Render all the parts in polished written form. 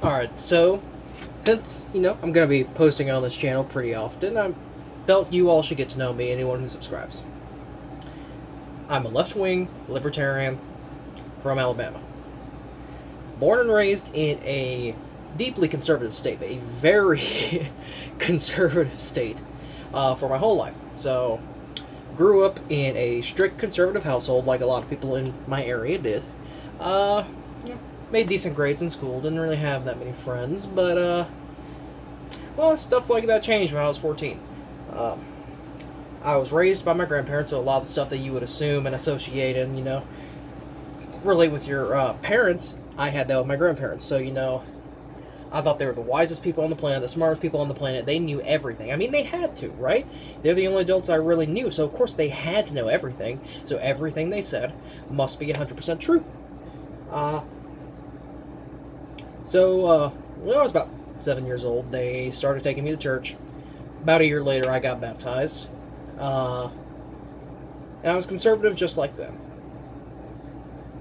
Alright, so, since, I'm going to be posting on this channel pretty often, I felt you all should get to know me, anyone who subscribes. I'm a left-wing libertarian from Alabama. Born and raised in a deeply conservative state, a very conservative state, for my whole life. So, grew up in a strict conservative household, like a lot of people in my area did. Uh, Made decent grades in school, didn't really have that many friends, but, well, stuff like that changed when I was 14. Um, I was raised by my grandparents, so a lot of the stuff that you would assume and associate and, relate with your parents, I had that with my grandparents. So, I thought they were the wisest people on the planet, the smartest people on the planet. They knew everything. I mean, they had to, right? They're the only adults I really knew, so of course they had to know everything. So everything they said must be 100% true. Uh, when I was about 7 years old, they started taking me to church. About a year later, I got baptized. Uh, and I was conservative just like them.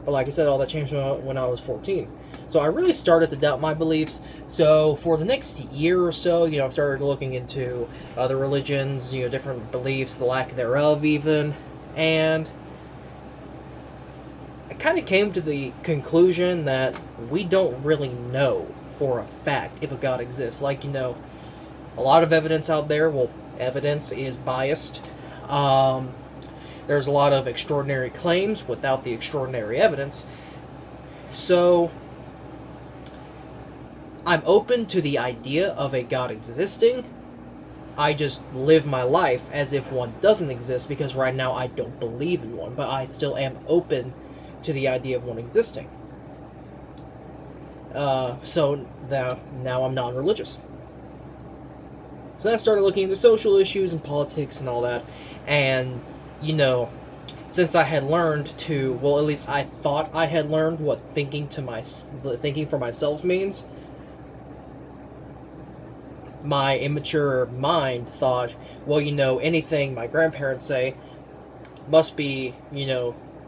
But like I said, all that changed when I was 14. So I really started to doubt my beliefs. So for the next year or so, I started looking into other religions, different beliefs, the lack thereof even. And I kind of came to the conclusion that we don't really know for a fact if a God exists. Like, a lot of evidence out there, well, evidence is biased. There's a lot of extraordinary claims without the extraordinary evidence. So, I'm open to the idea of a God existing. I just live my life as if one doesn't exist because right now I don't believe in one, but I still am open to the idea of one existing. So now I'm non-religious. So then I started looking into social issues and politics and all that, and, since I had learned to, well, at least I thought I had learned what thinking for myself means, my immature mind thought, well, anything my grandparents say must be,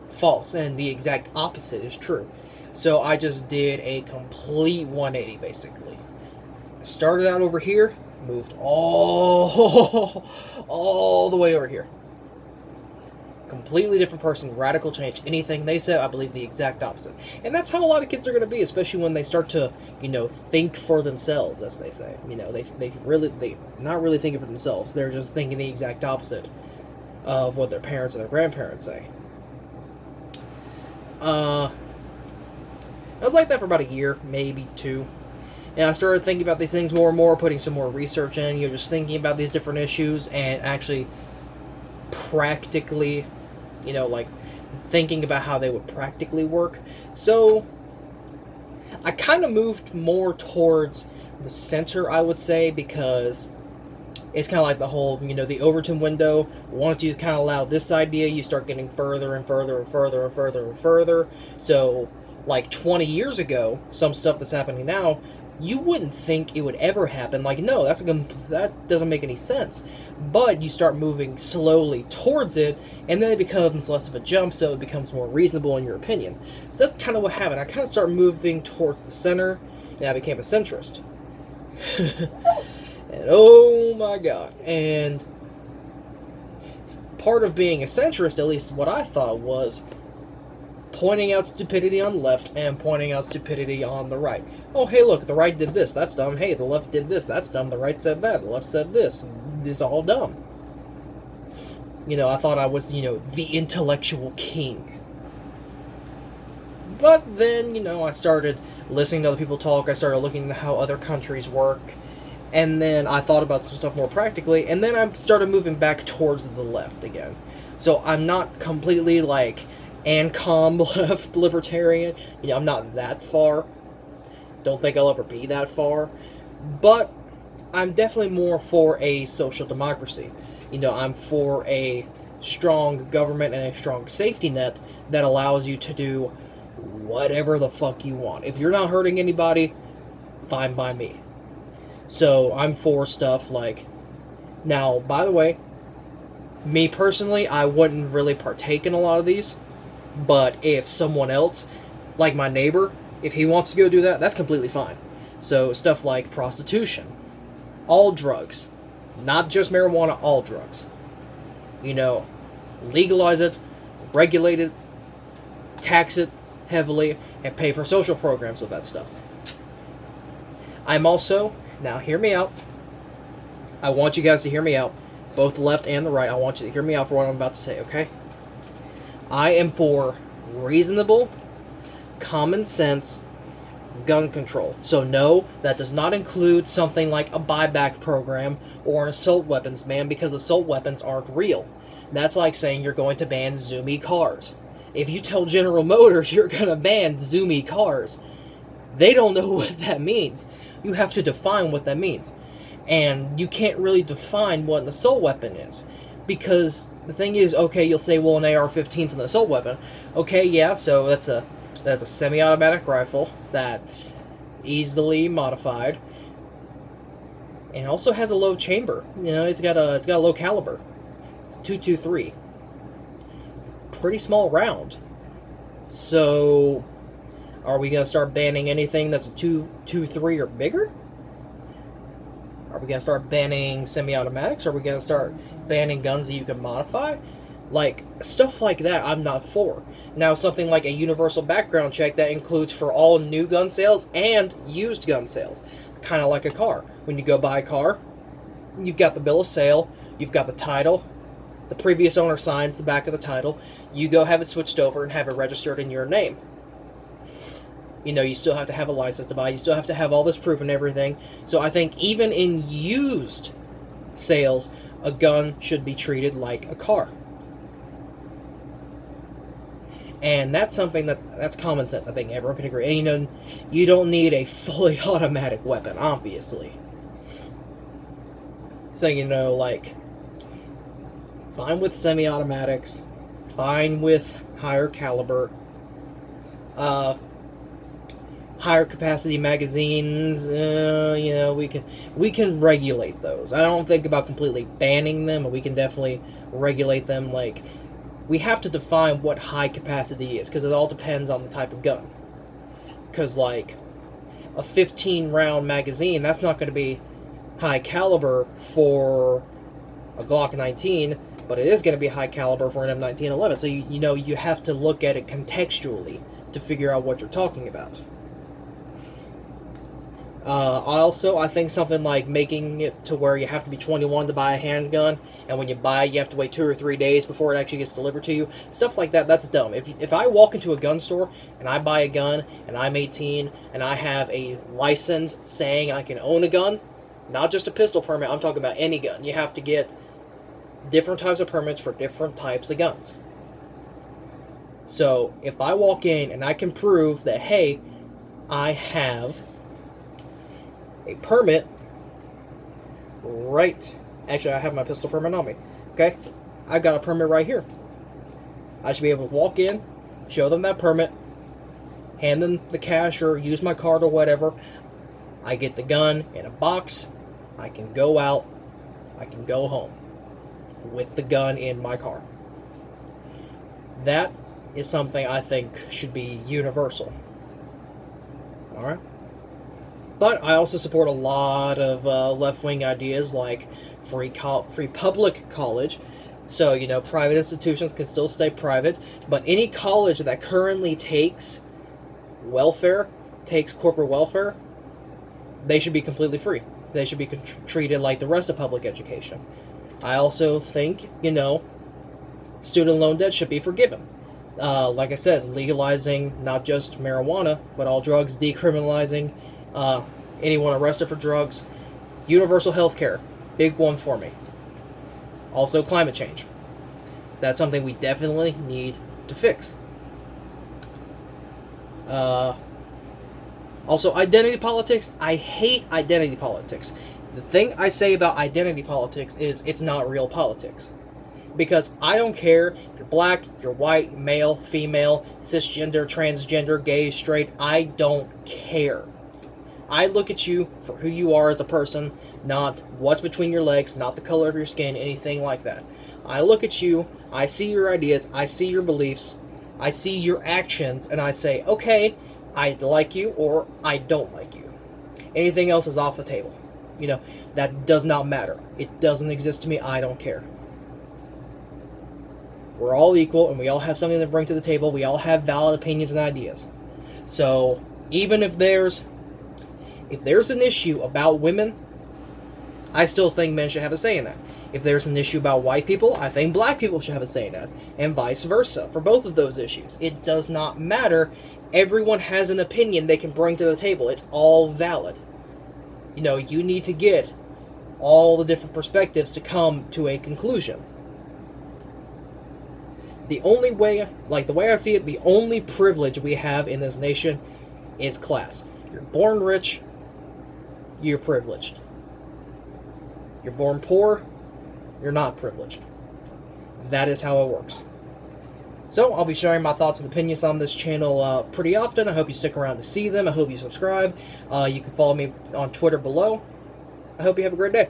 false, and the exact opposite is true. So I just did a complete 180, basically. I started out over here, moved all the way over here. Completely different person, radical change. Anything they say, I believe the exact opposite. And that's how a lot of kids are going to be, especially when they start to, think for themselves, as they say. They not really thinking for themselves. They're just thinking the exact opposite of what their parents and their grandparents say. I was like that for about a year, maybe two. And I started thinking about these things more and more, putting some more research in, just thinking about these different issues and actually practically, thinking about how they would practically work. So, I kind of moved more towards the center, I would say, because it's kind of like the whole, the Overton window. Once you kind of allow this idea, you start getting further and further and further and further and further. So, like 20 years ago, some stuff that's happening now, you wouldn't think it would ever happen. Like, no, that doesn't make any sense. But you start moving slowly towards it, and then it becomes less of a jump, so it becomes more reasonable in your opinion. So that's kind of what happened. I kind of started moving towards the center, and I became a centrist. And oh my god. And part of being a centrist, at least what I thought, was pointing out stupidity on the left and pointing out stupidity on the right. Oh, hey, look, the right did this, that's dumb. Hey, the left did this, that's dumb. The right said that, the left said this. It's all dumb. I thought I was, the intellectual king. But then, I started listening to other people talk, I started looking into how other countries work, and then I thought about some stuff more practically, and then I started moving back towards the left again. So I'm not completely, ANCOM left libertarian. I'm not that far. Don't think I'll ever be that far. But I'm definitely more for a social democracy. I'm for a strong government and a strong safety net that allows you to do whatever the fuck you want. If you're not hurting anybody, fine by me. So I'm for stuff like... Now, by the way, me personally, I wouldn't really partake in a lot of these. But if someone else, like my neighbor, if he wants to go do that, that's completely fine. So stuff like prostitution, all drugs, not just marijuana, all drugs. You know, legalize it, regulate it, tax it heavily, and pay for social programs with that stuff. I'm also, now hear me out, I want you guys to hear me out, both the left and the right, I want you to hear me out for what I'm about to say, okay? I am for reasonable, common sense gun control. So no, that does not include something like a buyback program or an assault weapons ban, because assault weapons aren't real. That's like saying you're going to ban zoomy cars. If you tell General Motors you're going to ban zoomy cars, they don't know what that means. You have to define what that means. And you can't really define what an assault weapon is. Because the thing is, okay, you'll say, well, an AR-15 is an assault weapon. Okay, yeah, so that's a semi-automatic rifle that's easily modified, and also has a low chamber. You know, it's got a low caliber. It's 223. It's a pretty small round. So, are we gonna start banning anything that's a 223 or bigger? Are we gonna start banning semi-automatics? Are we gonna start banning guns that you can modify? Like, stuff like that I'm not for. Now, something like a universal background check that includes for all new gun sales and used gun sales. Kind of like a car. When you go buy a car, you've got the bill of sale, you've got the title, the previous owner signs the back of the title, you go have it switched over and have it registered in your name. You know, you still have to have a license to buy, you still have to have all this proof and everything. So I think even in used sales, a gun should be treated like a car. And that's something that's common sense. I think everyone can agree. And, you know, you don't need a fully automatic weapon, obviously. So, you know, like, fine with semi-automatics, fine with higher caliber, higher capacity magazines. You know, we can regulate those. I don't think about completely banning them, but we can definitely regulate them. Like, we have to define what high capacity is, because it all depends on the type of gun. Because, like, a 15-round magazine, that's not going to be high caliber for a Glock 19, but it is going to be high caliber for an M1911. So, you know, you have to look at it contextually to figure out what you're talking about. I think something like making it to where you have to be 21 to buy a handgun, and when you buy it, you have to wait 2 or 3 days before it actually gets delivered to you. Stuff like that, that's dumb. If I walk into a gun store, and I buy a gun, and I'm 18, and I have a license saying I can own a gun, not just a pistol permit, I'm talking about any gun. You have to get different types of permits for different types of guns. So, if I walk in, and I can prove that, hey, I have a permit, right? Actually, I have my pistol permit on me. Okay? I've got a permit right here. I should be able to walk in, show them that permit, hand them the cash or use my card or whatever. I get the gun in a box. I can go out. I can go home with the gun in my car. That is something I think should be universal. Alright? But I also support a lot of left-wing ideas like free public college. So, you know, private institutions can still stay private, but any college that currently takes welfare, takes corporate welfare, they should be completely free. They should be treated like the rest of public education. I also think, you know, student loan debt should be forgiven. Like I said, legalizing not just marijuana, but all drugs, decriminalizing anyone arrested for drugs, universal health care, big one for me. Also climate change. That's something we definitely need to fix. Also, identity politics. I hate identity politics. The thing I say about identity politics is it's not real politics. Because I don't care if you're black, you're white, male, female, cisgender, transgender, gay, straight. I don't care. I look at you for who you are as a person, not what's between your legs, not the color of your skin, anything like that. I look at you, I see your ideas, I see your beliefs, I see your actions, and I say, okay, I like you or I don't like you. Anything else is off the table. You know, that does not matter. It doesn't exist to me. I don't care. We're all equal, and we all have something to bring to the table. We all have valid opinions and ideas. So, even if there's an issue about women, I still think men should have a say in that. If there's an issue about white people, I think black people should have a say in that. And vice versa, for both of those issues. It does not matter. Everyone has an opinion they can bring to the table. It's all valid. You know, you need to get all the different perspectives to come to a conclusion. The only way, like the way I see it, the only privilege we have in this nation is class. You're born rich, you're privileged. You're born poor, you're not privileged. That is how it works. So, I'll be sharing my thoughts and opinions on this channel pretty often. I hope you stick around to see them. I hope you subscribe. You can follow me on Twitter below. I hope you have a great day.